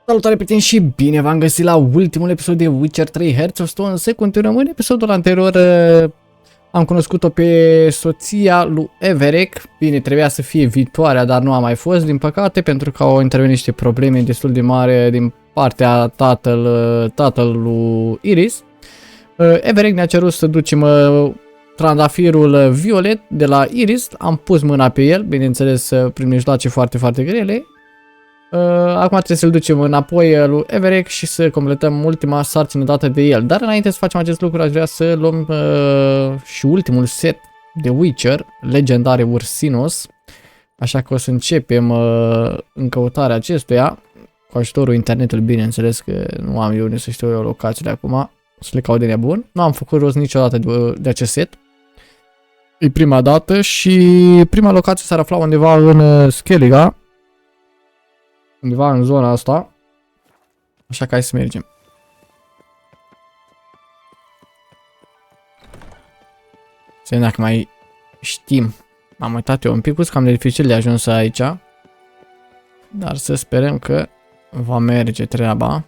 Salutare prieteni și bine v-am găsit la ultimul episod de Witcher 3 Hearts of Stone. Să continuăm. În episodul anterior am cunoscut-o pe soția lui Everec. Bine, trebuia să fie viitoarea, dar nu a mai fost, din păcate, pentru că au intervenit niște probleme destul de mari din partea tatălui Iris. Everec ne-a cerut să ducem trandafirul violet de la Iris. Am pus mâna pe el, bineînțeles, prin mijloace foarte grele. Acum trebuie să-l ducem înapoi lui Everec și să completăm ultima sarcină dată de el. Dar înainte să facem acest lucru, aș vrea să luăm și ultimul set de Witcher, legendare Ursinos. Așa că o să începem în căutarea acestuia, cu ajutorul internetului, bineînțeles, că nu am eu unde să știu eu locațiile acum, să le caut de nebun. Nu am făcut rost niciodată de acest set. E prima dată și prima locație s-ar afla undeva în Skellige. Undeva în zona asta. Așa că hai să mergem. Să vedem dacă mai știm. M-am uitat eu un pic, cam de dificil de ajuns aici. Dar să sperăm că va merge treaba.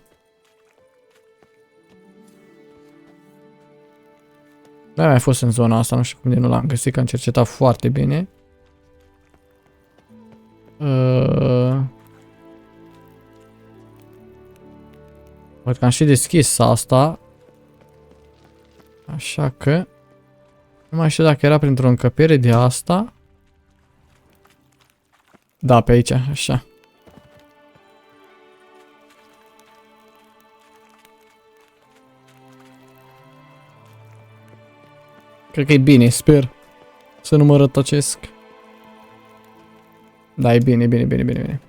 Da, mai fost în zona asta, nu știu cum de nu l-am găsit, că am cercetat foarte bine. Văd că am și deschis asta. Așa că nu mai știu dacă era printr-o încăpere de asta. Da, pe aici, așa. Cred că e bine, sper să nu mă rătăcesc. Da, e bine.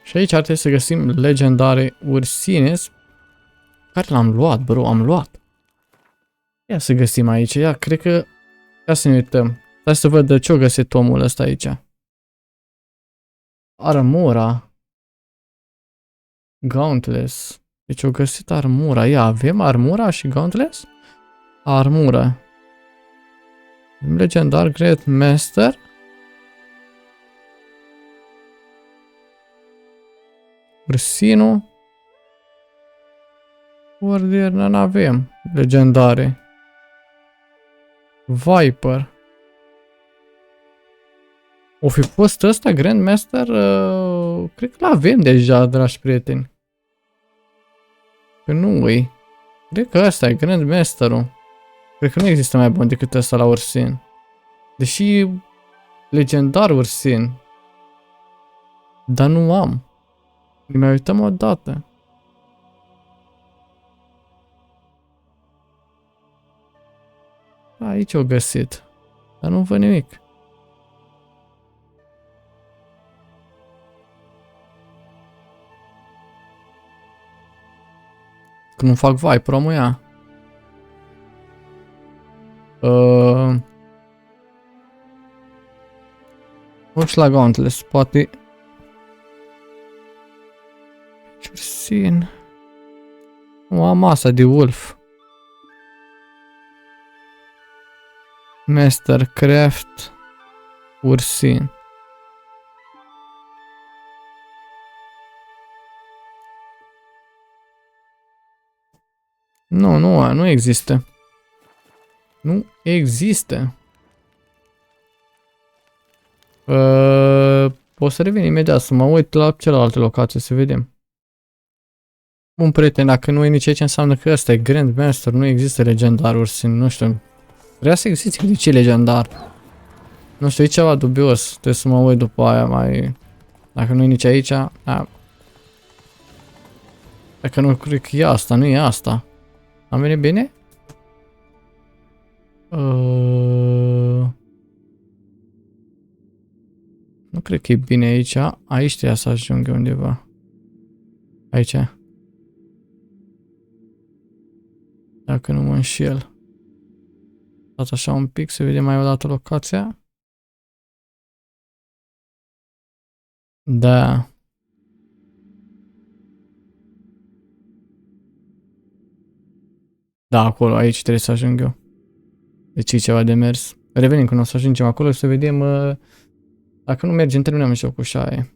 Și aici ar trebui să găsim legendare Ursines. Care l-am luat, bro, am luat. Ia să găsim aici, ia, cred că... Ia să ne uităm. Stai să văd de ce-o găsit omul ăsta aici. Armura. Gauntless. Deci o găsit armura. Ia, avem armura și gauntless? Armura. Legendar Great Master. Ursinu. Order, n-avem legendare. Viper. O fi fost ăsta Grandmaster? Cred că l-avem deja, dragi prieteni. Că nu e. Cred că ăsta e Grandmasterul. Cred că nu există mai bun decât ăsta la Ursin. Deși legendar Ursin. Dar nu am. Ne mai uităm o dată. Aici o găsit. Dar nu văd nimic. Când nu fac Viper, omul ia. Uși la Gauntless, poate... Ursin. Nu am asta de Wolf. Mastercraft Ursin. Nu există. Nu există. O să revin imediat să mă uit la celelalte locații să vedem. Bun, prieten, dacă nu e nici aici, înseamnă că ăsta e Grandmaster, nu există legendar Ursin, nu știu. Vrea să existe de ce legendar. Nu știu, e ceva dubios, trebuie să mă uit după aia mai... Dacă nu e nici aici, Dacă nu, cred că e asta, nu e asta. Am venit bine? Nu cred că e bine aici. Aici trebuie să ajung undeva. Aici. Dacă nu mă înșel. Dați așa un pic să vedem mai o dată locația. Da. Da, acolo, aici trebuie să ajung eu. Deci e ceva de mers. revenim când o să ajungem acolo și să vedem dacă nu mergem, terminăm jocul și aia e.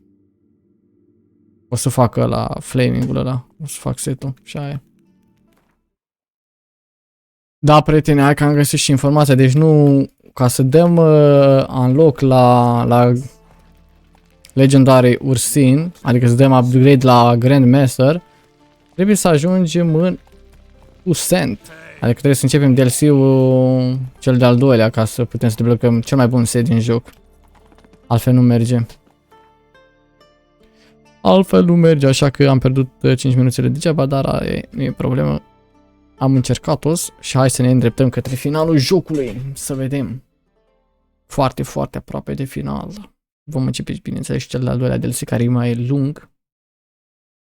O să fac la flaming-ul ăla, o să fac setul și aia e. Da, prieteni, hai că am găsit și informația, deci nu, ca să dăm unlock la legendare ursin, adică să dăm upgrade la Grandmaster, trebuie să ajungem în Oxenfurt, adică trebuie să începem DLC-ul cel de-al doilea ca să putem să deblocăm cel mai bun set din joc. Altfel nu merge. Altfel nu merge, așa că am pierdut 5 minuțele degeaba, dar nu e problemă. Am încercat-o și hai să ne îndreptăm către finalul jocului, să vedem. Foarte, foarte aproape de final. Vom începe, bineînțeles, și cel de-al doilea DLC, care e mai lung.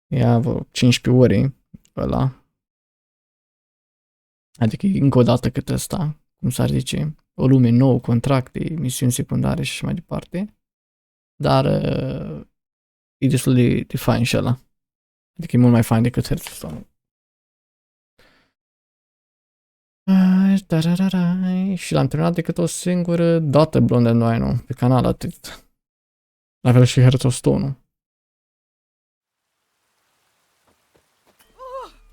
Ia vreo 15 ore ăla. Adică încă o dată cât ăsta, cum s-ar zice, o lume nouă, contracte, misiuni secundare și așa mai departe. Dar e destul de fain și ăla. Adică e mult mai fain decât Hearthstone. Și l-am terminat decât o singură dată blonde noi, nu? Pe canal atât. La fel și Hearthstone-ul.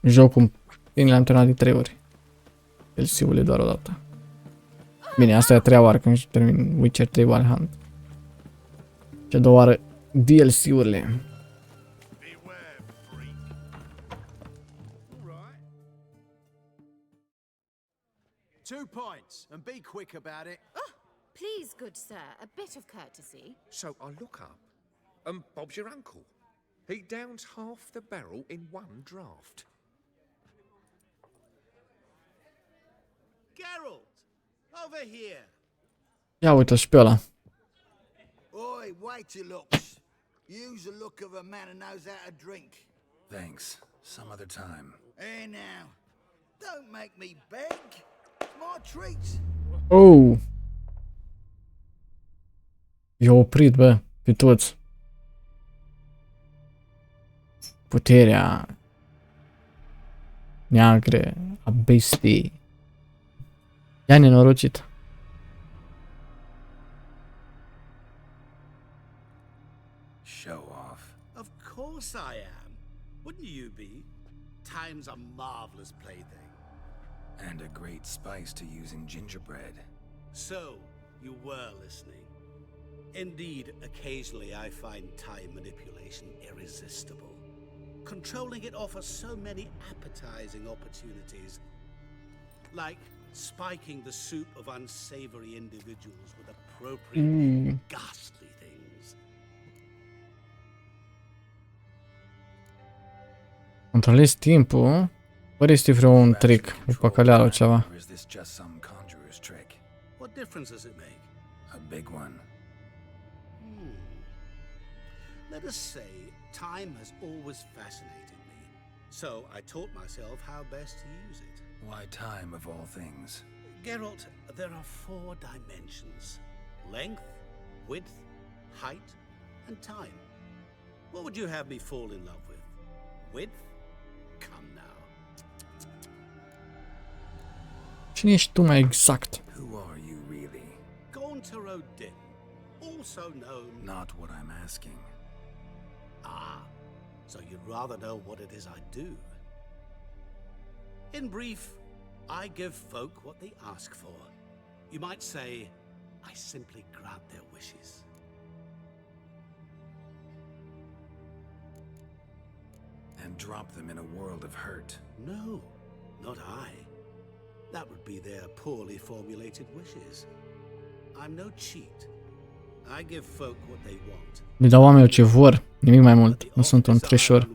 Jocul bine l-am terminat de 3 ori. DLC-ul e doar o dată. Bine, asta e a 3-a oară când termin Witcher 3 Wild Hunt. Și a 2-a oară DLC-urile. Points, and be quick about it. Oh, please, good sir, a bit of courtesy. So I look up, and Bob's your uncle. He downs half the barrel in one draft. Geralt, over here. Ia uite-l și pe ăla. Oi, wait your looks. Use the look of a man who knows how to drink. Thanks. Some other time. Here now. Don't make me beg. It's my treat. Oh! I-a oprit, bă, pe toți. Puterea neagră a bestiei. Ia nenorocit. Show off. Of course I am. Wouldn't you be? Time's a marvelous plaything. And a great spice to use in gingerbread. So, you were listening. Indeed, occasionally I find time manipulation irresistible. Controlling it offers so many appetizing opportunities. Like spiking the soup of unsavory individuals with appropriate ghastly things. Controlezi timpul? Ori este vreun trick, o păcăleală ceva? What difference does it make? A big one. Let us say time has always fascinated me. So I taught myself how best to use it. Why time of all things? Geralt, there are 4 dimensions. Length, width, height, and time. What would you have me fall in love with? Width? Come now. Cine ești tu mai exact? Who are you really? Duce, also known... Not what I'm asking. Ah, so you'd rather know what it is I do. In brief, I give folk what they ask for. You might say, I simply grant their wishes. And drop them in a world of hurt. No, not I. That would be their poorly formulated wishes. I'm no cheat. I give folk what they want. Le dau oamenilor ce vor, nimic mai mult. Nu sunt un treșor.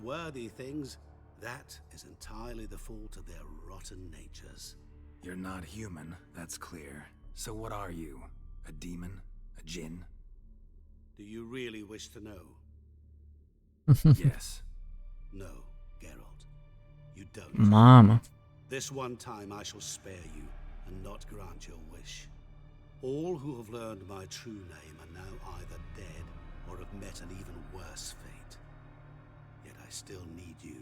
That is entirely the fault of their rotten natures. You're not human, that's clear. So what are you? A demon? A djinn? Do you really wish to know? Yes. No, Geralt. You don't. Mamă. This one time I shall spare you and not grant your wish. All who have learned my true name are now either dead or have met an even worse fate. Yet I still need you.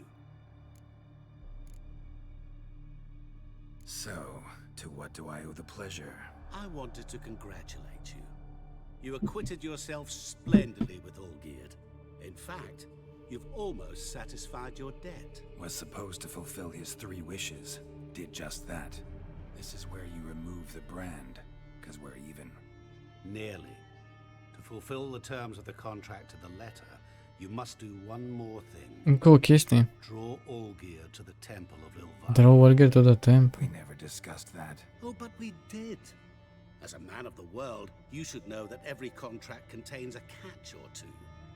So, to what do I owe the pleasure? I wanted to congratulate you. You acquitted yourself splendidly with Olgierd. In fact, you've almost satisfied your debt. Was supposed to fulfill his 3 wishes. Did just that. This is where you remove the brand, because we're even. Nearly. To fulfill the terms of the contract to the letter, you must do one more thing. Încă o chestie. Draw Olgierd to the temple of Ilva. Draw Olgierd to the temple. We never discussed that. Oh, but we did. As a man of the world, you should know that every contract contains a catch or two.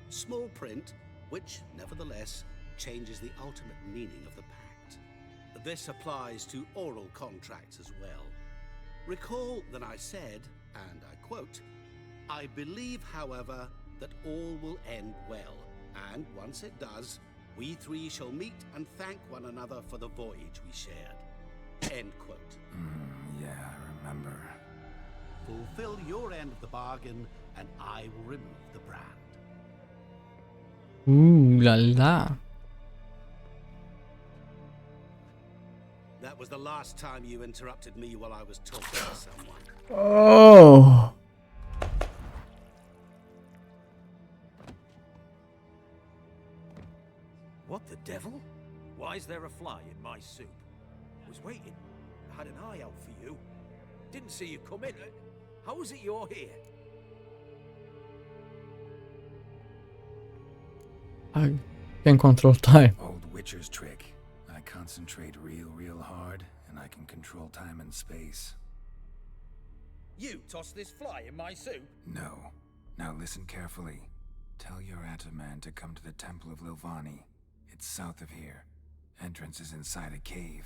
Small print, which, nevertheless, changes the ultimate meaning of the pact. This applies to oral contracts as well. Recall that I said, and I quote, "I believe, however, that all will end well, and once it does, we 3 shall meet and thank one another for the voyage we shared." End quote. Yeah, I remember. Fulfill your end of the bargain, and I will remove the brand. La la. That was the last time you interrupted me while I was talking to someone. Oh. What the devil? Why is there a fly in my soup? Was waiting. I had an eye out for you. Didn't see you come in. How is it you're here? I can control time. Old Witcher's trick. I concentrate real hard, and I can control time and space. You tossed this fly in my soup? No. Now listen carefully. Tell your Ataman to come to the Temple of Lilvani. It's south of here. Entrance is inside a cave.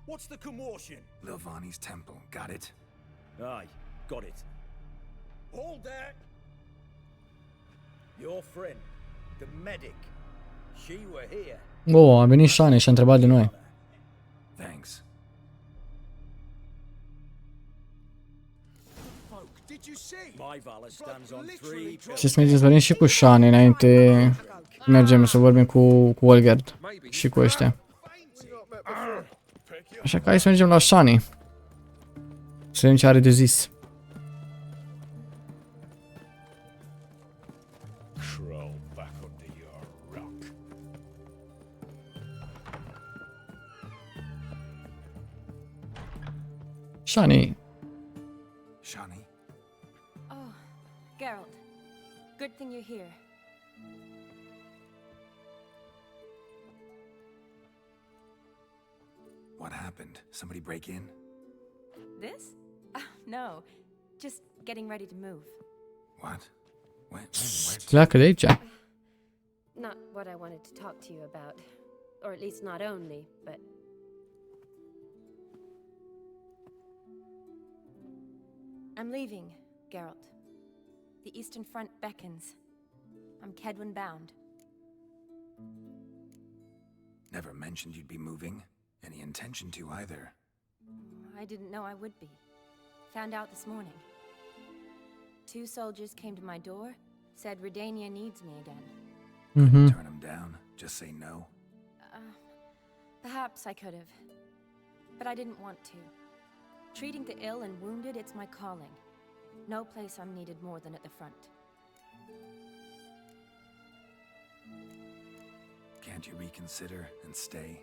What's the commotion? Lilvani's temple. Got it? Aye, got it. Hold there! Your friend, the medic. She were here. Oh, a venit Shane și a întrebat de noi. Thanks. Did you see? My valor stands on 3. Și să mergem să vorbim și cu Shane înainte mergem să vorbim cu Olgierd și cu ăștia. Așa că hai să mergem la Shane. Să vedem ce are de zis. Shani. Shani? Oh, Geralt. Good thing you're here. What happened? Somebody break in? This? No. Just getting ready to move. What? When? Pleacă de aici. Not what I wanted to talk to you about. Or at least not only, but... I'm leaving, Geralt. The Eastern Front beckons. I'm Kedwin bound. Never mentioned you'd be moving. Any intention to either. I didn't know I would be. Found out this morning. 2 soldiers came to my door, said Redania needs me again. Turn them down. Just say no. Perhaps I could have. But I didn't want to. Treating the ill and wounded, it's my calling. No place I'm needed more than at the front. Can't you reconsider and stay?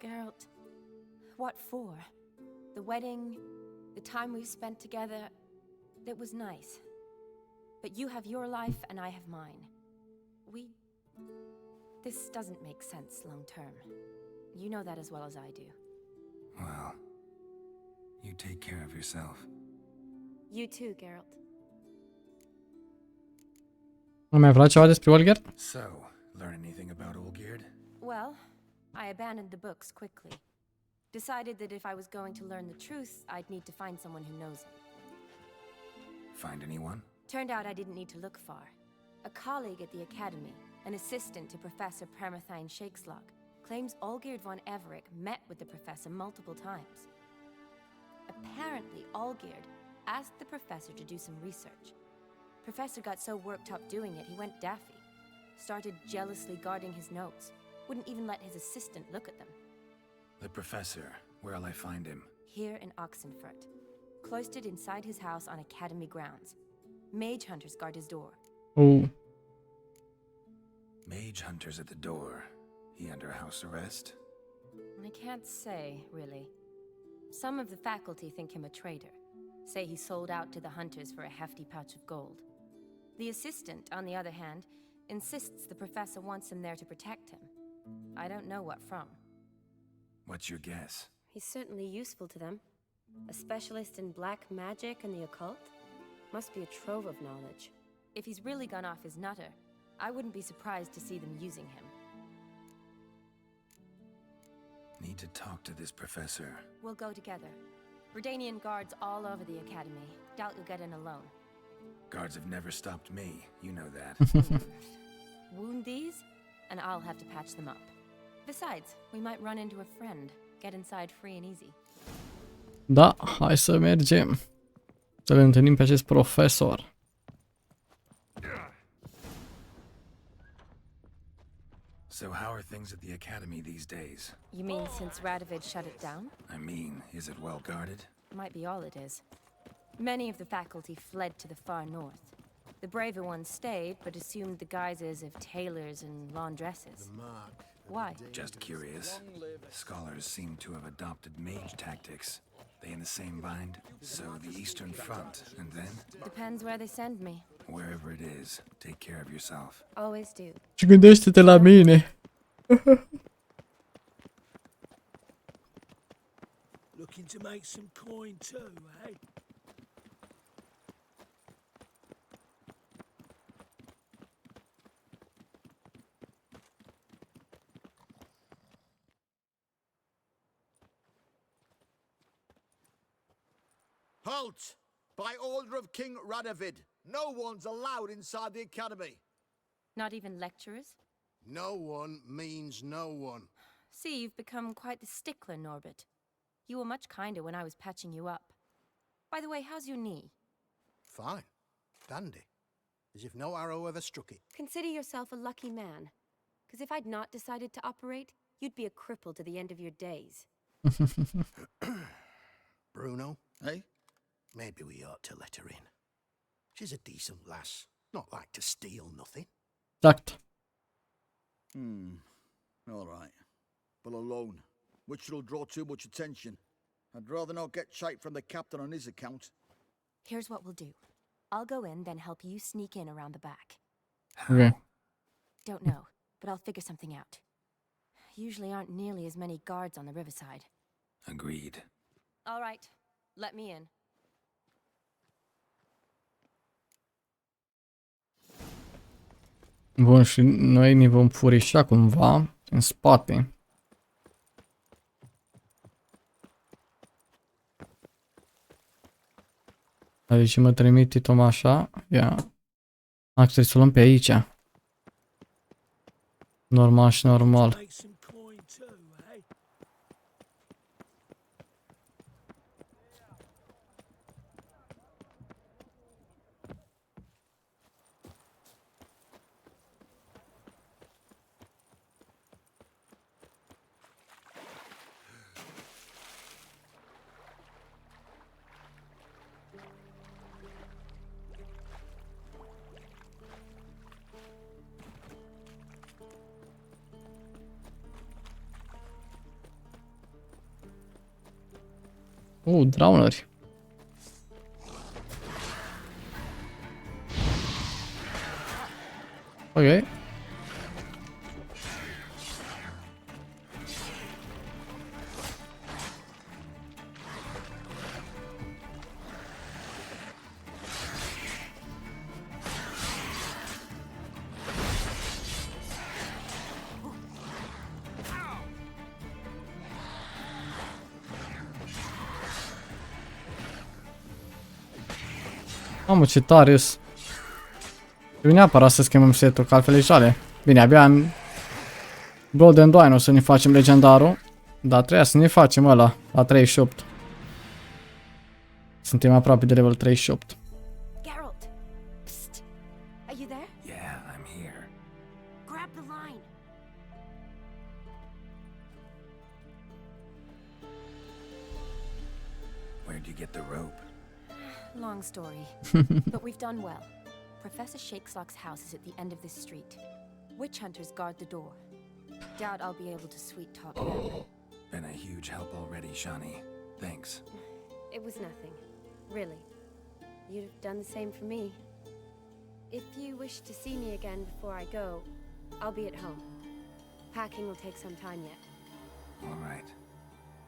Geralt, what for? The wedding, the time we've spent together, it was nice. But you have your life and I have mine. This doesn't make sense long term. You know that as well as I do. Well, you take care of yourself. You too, Geralt. Am mai aflat ceva despre Olgierd? So, learn anything about Olgierd? Well, I abandoned the books quickly. Decided that if I was going to learn the truth, I'd need to find someone who knows it. Find anyone? Turned out I didn't need to look far. A colleague at the academy, an assistant to Professor Permathine Shakeslock, claims Olgierd von Everec met with the professor multiple times. Apparently, Olgierd asked the professor to do some research. Professor got so worked up doing it, he went daffy. Started jealously guarding his notes. Wouldn't even let his assistant look at them. The professor. Where'll I find him? here in Oxenfurt, cloistered inside his house on academy grounds. Mage hunters guard his door. Oh. Mage hunters at the door. He under house arrest? I can't say, really. Some of the faculty think him a traitor, say he sold out to the hunters for a hefty pouch of gold. The assistant, on the other hand, insists the professor wants him there to protect him. I don't know what from. What's your guess? He's certainly useful to them. A specialist in black magic and the occult? Must be a trove of knowledge. If he's really gone off his nutter, I wouldn't be surprised to see them using him. Need to talk to this professor. We'll go together. Redanian guards all over the academy. Doubt you'll get in alone. Guards have never stopped me, you know that. Wound these, and I'll have to patch them up. Besides, we might run into a friend. Get inside free and easy. Da, hai să mergem. Să-l întâlnim pe acest profesor. So how are things at the academy these days? You mean since Radovid shut it down? I mean, is it well guarded? Might be all it is. Many of the faculty fled to the far north. The braver ones stayed, but assumed the guises of tailors and laundresses. Why? Just curious. Scholars seem to have adopted mage tactics. They in the same bind? So the Eastern Front, and then? Depends where they send me. Wherever it is, take care of yourself. Always do. Și gândește-te la mine. Looking to make some coin too, eh? Halt! By order of King Radovid, no one's allowed inside the academy. Not even lecturers? No one means no one. See, you've become quite the stickler, Norbert. You were much kinder when I was patching you up. By the way, how's your knee? Fine. Dandy. As if no arrow ever struck it. Consider yourself a lucky man. Because if I'd not decided to operate, you'd be a cripple to the end of your days. Bruno, eh? Maybe we ought to let her in. She's a decent lass. Not like to steal nothing. Exact. All right. But alone, which will draw too much attention. I'd rather not get shite from the captain on his account. Here's what we'll do. I'll go in, then help you sneak in around the back. Okay. Don't know, but I'll figure something out. Usually aren't nearly as many guards on the riverside. Agreed. All right, let me in. Bun, și noi ne vom furișa cumva în spate. Deci mă trimite Tom așa. Ia. Trebuie să o luăm pe aici. Normal și normal. Make some coin too, eh? Draunări. Ok. Mamă, ce tare -s. Trebuie neapărat să schimbăm setul, că altfel e jale. Bine, abia în Blood and Wine o să ne facem legendarul. Dar trebuia să ne facem ăla la 38. Suntem aproape de level 38. Geralt! Psst! Are you there? Yeah, I'm here. Grab the line! long story. But we've done well. Professor Shakeslock's house is at the end of this street. Witch hunters guard the door. Doubt I'll be able to sweet talk them. Been a huge help already, Shani. Thanks. It was nothing. Really. You'd have done the same for me. If you wish to see me again before I go, I'll be at home. Packing will take some time yet. All right.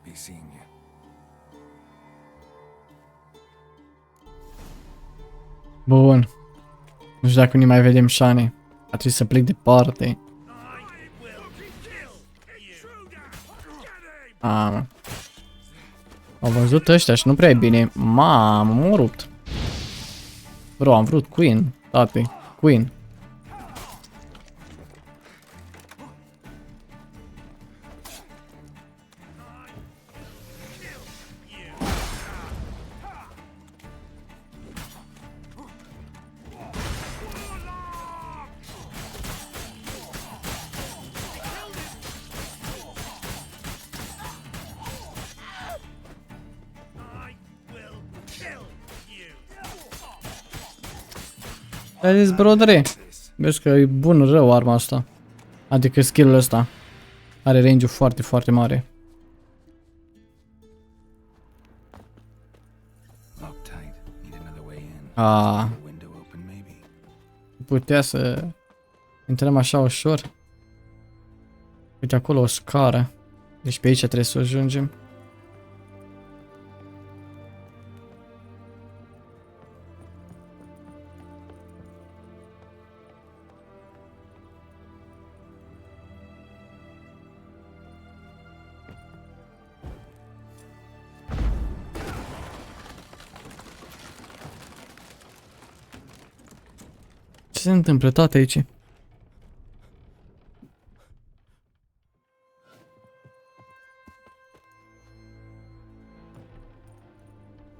Be seeing you. Bun. Nu știu dacă ne mai vedem, Shani. A trebuit să plec departe. Mamă. Au văzut ăștia și nu prea e bine. Mamă, m-am rupt. Bro, am vrut Queen, tate. Queen. A zis, brodere. Vezi că e bun rău arma asta. Adică skill-ul ăsta. Are range-ul foarte, foarte mare. Putea să intrăm așa ușor. Uite acolo o scară. Deci pe aici trebuie să ajungem. Ce se întâmplă toate aici?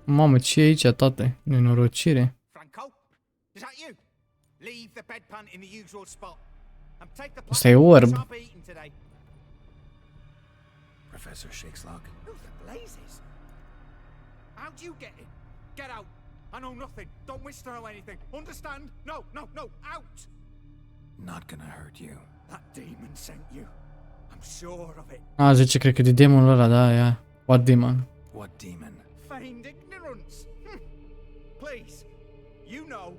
Mamă, ce e aici, toate? Nenorocire. Asta e orb. Professor Shakeslock. Who the blazes? How'd you get in? Get out! I know nothing. Don't wish to know anything. Understand? No, no, no, out! Not gonna hurt you. That demon sent you. I'm sure of it. A, zice, cred că de demonul ăla, da, ia. What demon? What demon? Feigned ignorance. Please, you know.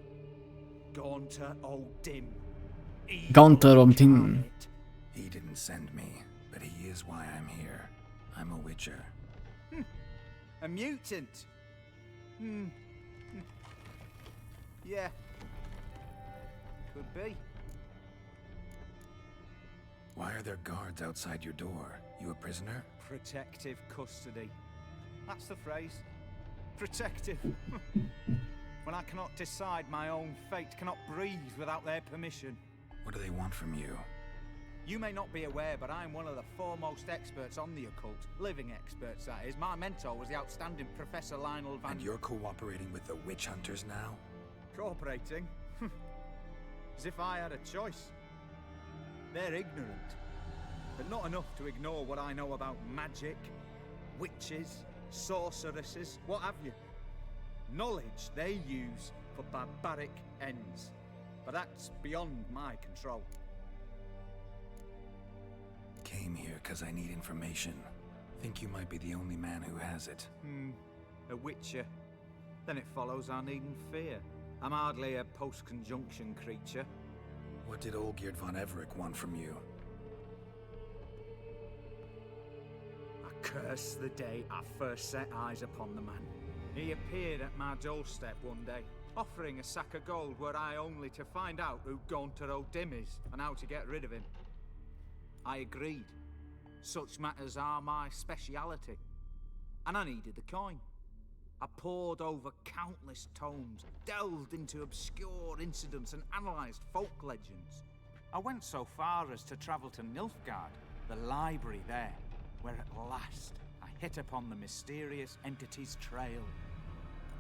Gaunter O'Dim. Gaunter O'Dim. He didn't send me, but he is why I'm here. I'm a witcher. A mutant. Yeah. Could be. Why are there guards outside your door? You a prisoner? Protective custody. That's the phrase. Protective. When I cannot decide my own fate, cannot breathe without their permission. What do they want from you? You may not be aware, but I'm one of the foremost experts on the occult. Living experts, that is. My mentor was the outstanding Professor Lionel Van... And you're cooperating with the witch hunters now? Cooperating? As if I had a choice. They're ignorant, but not enough to ignore what I know about magic, witches, sorceresses, what have you. Knowledge they use for barbaric ends. But that's beyond my control. Came here because I need information. Think you might be the only man who has it. A witcher. Then it follows I needn't fear. I'm hardly a post-conjunction creature. What did Olgierd von Everec want from you? I curse the day I first set eyes upon the man. He appeared at my doorstep one day, offering a sack of gold were I only to find out who Gaunter O'Dim is and how to get rid of him. I agreed. Such matters are my speciality. And I needed the coin. I pored over countless tomes, delved into obscure incidents and analysed folk legends. I went so far as to travel to Nilfgaard, the library there, where at last I hit upon the mysterious entity's trail.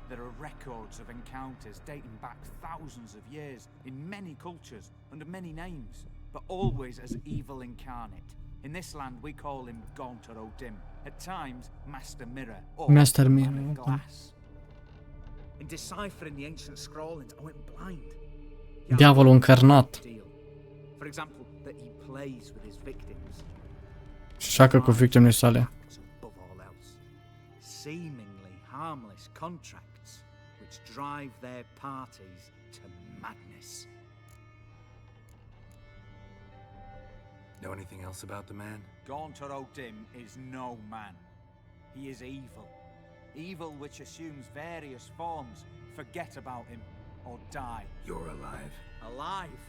There are records of encounters dating back thousands of years in many cultures under many names, but always as evil incarnate. In this land we call him Gaunter O'Dim, at times Master Mirror or Master Man Mirror, of Glass. In deciphering the ancient scrollings, I went blind. Diavolul încarnat. For example, that he plays with his victims. Joacă cu victimele sale. Above all else, seemingly harmless contracts which drive their parties to madness. Know anything else about the man? Gaunter O'Dim is no man. He is evil. Evil which assumes various forms. Forget about him or die. You're alive. Alive?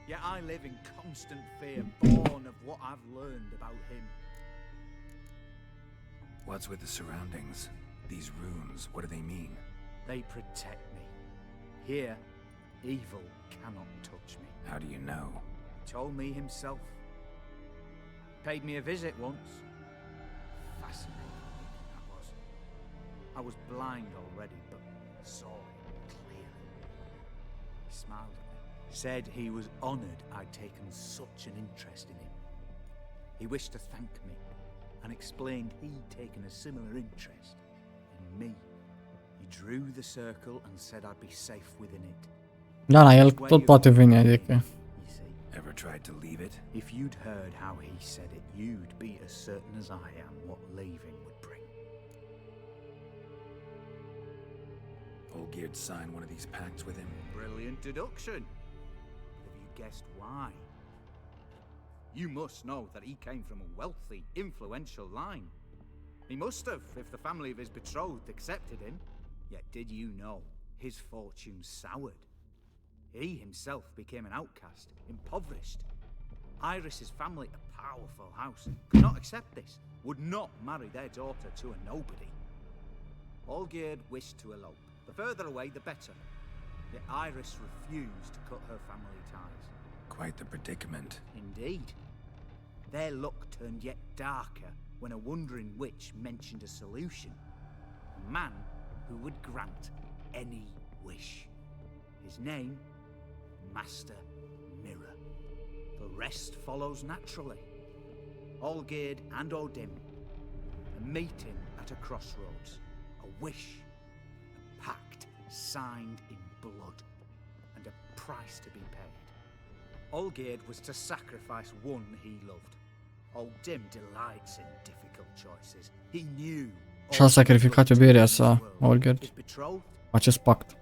Yet I live in constant fear, born of what I've learned about him. What's with the surroundings? These runes, what do they mean? They protect me. Here, evil cannot touch me. How do you know? He told me himself. Paid me a visit once. Fascinating that was. I was blind already, but saw him clearly. He smiled at me. Said he was honoured I'd taken such an interest in him. He wished to thank me and explained he'd taken a similar interest in me. He drew the circle and said I'd be safe within it. Da, el tot poate veni, adică. Ever tried to leave it? If you'd heard how he said it, you'd be as certain as I am what leaving would bring. Olgierd signed one of these pacts with him? Brilliant deduction. Have you guessed why? You must know that he came from a wealthy, influential line. He must have, if the family of his betrothed accepted him. Yet did you know his fortune soured? He himself became an outcast, impoverished. Iris's family, a powerful house, could not accept this, would not marry their daughter to a nobody. Olgierd wished to elope. The further away, the better. Yet Iris refused to cut her family ties. Quite the predicament. Indeed. Their luck turned yet darker when a wandering witch mentioned a solution. A man who would grant any wish. His name, Master Mirror. The rest follows naturally. Olgierd and O'Dim, a meeting at a crossroads, a wish, a pact signed in blood, and a price to be paid. Olgierd was to sacrifice one he loved. O'Dim delights in difficult choices. He knew. Și-a sacrificat iubirea sa, Olgierd, acest pact.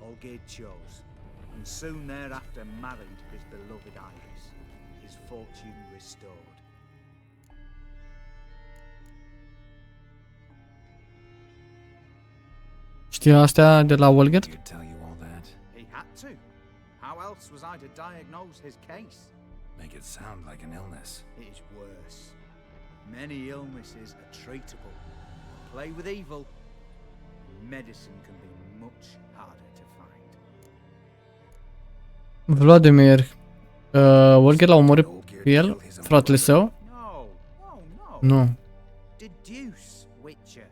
Olgierd chose, and soon thereafter married his beloved Iris, his fortune restored. Știi astea de la Olgierd? Did tell you all that? He had to. How else was I to diagnose his case? Make it sound like an illness. It is worse. Many illnesses are treatable. Play with evil, medicine can be much harder to find. Vladimir, Olgierd l-a omorât pe el, fratele său? Nu. Deduce, Witcher.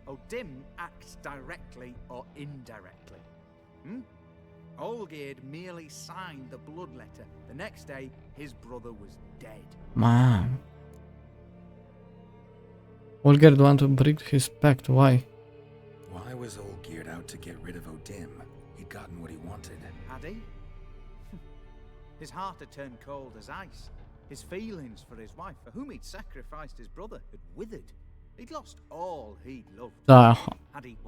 O'Dim acts directly or indirectly. Olgierd merely signed the blood letter. The next day, his brother was dead. Man. Olgierd wanted to break his pact. Why? Why was Olgierd out to get rid of O'Dim? He'd gotten what he wanted. Had he? His heart had turned cold as ice. His feelings for his wife, for whom he'd sacrificed his brother, had withered. He'd lost all he'd loved. Da,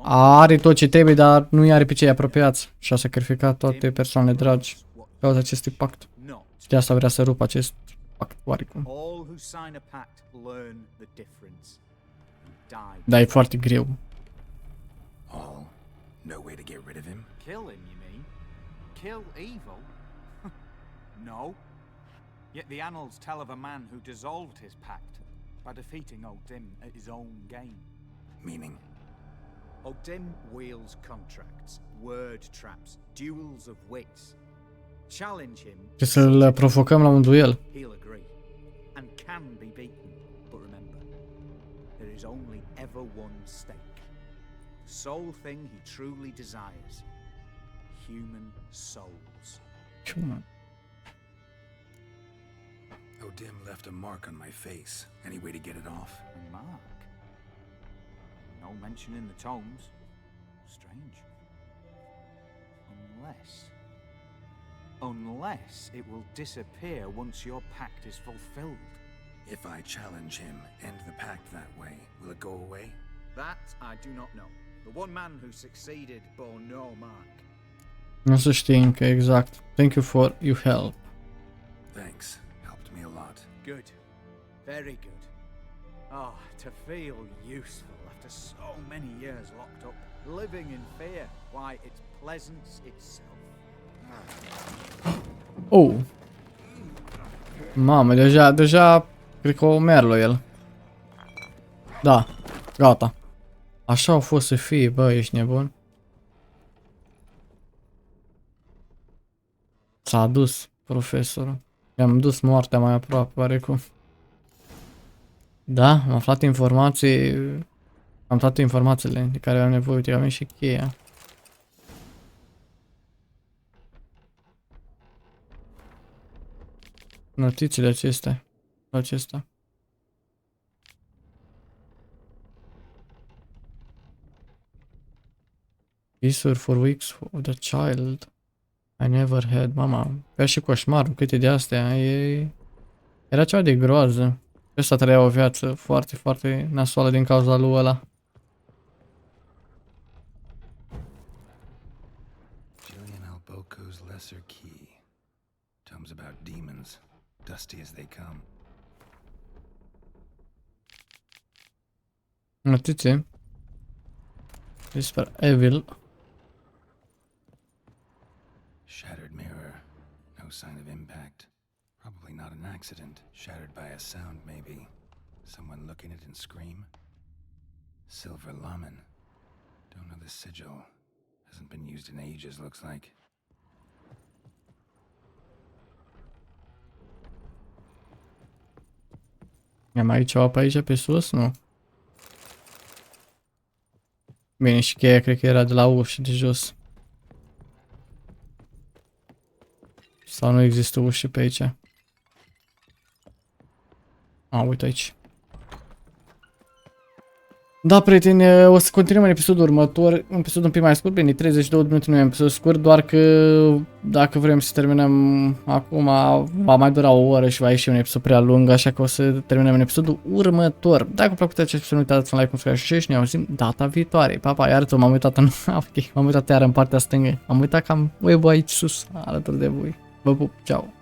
are tot ce trebuie, dar nu are pe cei apropiați și a sacrificat toate persoanele dragi pe cauza acestui pact. Și de asta vrea să rupă acest pact oarecum. Dar e foarte greu. All? No way to get rid of him? Kill him, you mean? Kill evil? No. Yet the annals tell of a man who dissolved his pact by defeating O'Dim at his own game. Meaning? O'Dim wields contracts, word traps, duels of wits. Challenge him. Trebuie să-l provocăm la un duel. He'll agree and can be beaten. But remember, there is only ever one stake. The sole thing he truly desires. Human souls. O'Dim left a mark on my face. Any way to get it off? A mark? No mention in the tomes. Strange. Unless it will disappear once your pact is fulfilled. If I challenge him, end the pact that way, will it go away? That I do not know. The one man who succeeded bore no mark. Nu se știe încă exact. Thank you for your help. Thanks. Helped me a lot. Good. Very good. Oh, to feel useful after so many years locked up, living in fear. Why, it's pleasance itself. Oh. Mamă, deja cred că o merg el. Da, gata. Așa au fost să fie, bă, ești nebun. S-a dus profesorul. I-am dus moartea mai aproape, oarecum. Da, am aflat informații. Am toate informațiile de care aveam nevoie. Uite, avem și cheia. Notițele acestea. Visuri for weeks of the child I never had. Mama, avea și coșmarul, câte de astea. Era ceva de groază. Ăsta trăia o viață foarte, foarte nasoală din cauza lui ăla. Lesser key. Tomes about demons, dusty as they come. Notițe despre evil. Shattered mirror. No sign of impact. Probably not an accident. Shattered by a sound, maybe. Someone looking at it and scream. Silver lamen. Don't know the sigil. Hasn't been used in ages, looks like. Am aici ceva pe aici, pe sus? Nu. Bine, și cheia cred că era de la ușă de jos. Sau nu există ușă pe aici? A, uite aici. Da, prieteni, o să continuăm în episodul următor, un episod un pic mai scurt, bine, 32 de minute nu e un episod scurt, doar că dacă vrem să terminăm acum, va mai dura o oră și va ieși un episod prea lung, așa că o să terminăm în episodul următor. Dacă vă plac acest episod, nu uitați să like, subscribe și ne auzim data viitoare. Pa, pa, iar m-am uitat în... ok, m-am uitat iar în partea stângă, am uitat că am web-ul aici sus, alături de voi. Vă pup, ceau!